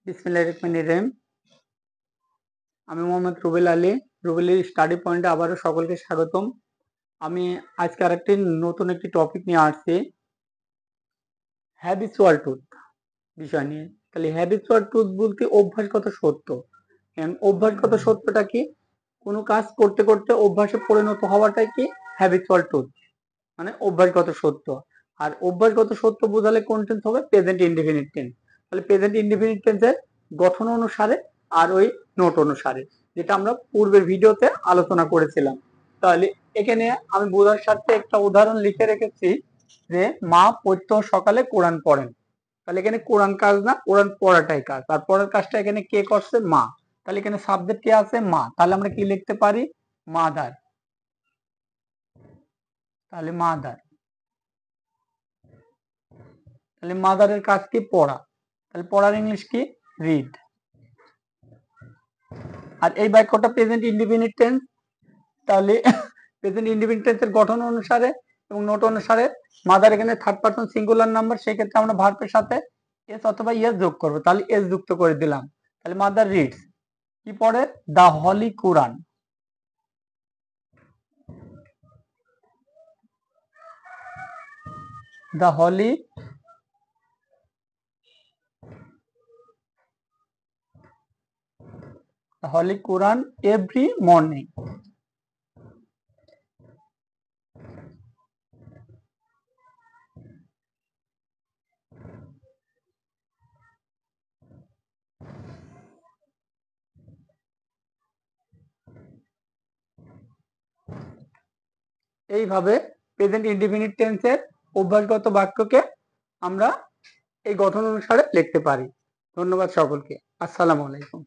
বিসমিল্লাহির রহমানির রহিম। আমি মোহাম্মদ রুবেল আলী। রুবেলের স্টাডি পয়েন্টে আবারও সকলকে স্বাগতম। আমি আজকে আরেকটি নতুন একটি টপিক নিয়ে আসছি, হ্যাবিচুয়াল ট্রুথ বিষয় নিয়ে। তাহলে হ্যাবিচুয়াল ট্রুথ বলতে অভ্যাসগত সত্য। অভ্যাসগত সত্যটা কি? কোনো কাজ করতে করতে অভ্যাসে পরিণত হওয়াটাই কি হ্যাবিচুয়াল ট্রুথ, মানে অভ্যাসগত সত্য। আর অভ্যাসগত সত্য বোঝালে কোন টেন্স হবে? Present indefinite tense. তাহলে প্রেজেন্ট ইনডিফিনিট টেন্সের গঠন অনুসারে আর ওই নোট অনুসারে, যেটা আমরা পূর্বের ভিডিওতে আলোচনা করেছিলাম। তাহলে এখানে আমি বোঝার স্বার্থে একটা উদাহরণ লিখে রেখেছি যে মা প্রত্যহ সকালে কোরআন পড়েন। তাহলে এখানে কোরআন কাজ না, কোরআন পড়াটাই কাজ। আর পড়ার কাজটা এখানে কে করছে? মা। তাহলে এখানে সাবজেক্ট কে আছে? মা। তাহলে আমরা কি লিখতে পারি? মাদার। তাহলে মাদার। তাহলে মাদারের কাজ কি? পড়া। তাহলে পড়ার ইংলিশ কি? রিড। আর এই বাক্যটা প্রেজেন্ট ইনডিফিনিট টেন্স। তাহলে প্রেজেন্ট ইনডিফিনিট টেন্সের গঠন অনুসারে এবং নোট অনুসারে মাদার এখানে থার্ড পারসন সিঙ্গুলার নাম্বার, সেই ক্ষেত্রে আমরা ভার্বের সাথে এস অথবা ইয়েস যোগ করব। তাহলে এস যুক্ত করে দিলাম। তাহলে মাদার রিডস কি পড়ে? দা হলি কোরআন। দা হলি কোরআন এভরি মর্নিং। এইভাবে প্রেজেন্ট ইনডিফিনিট টেন্সের অভ্যাসগত বাক্যকে আমরা এই গঠন অনুসারে লিখতে পারি। ধন্যবাদ সকলকে। আসসালামু আলাইকুম।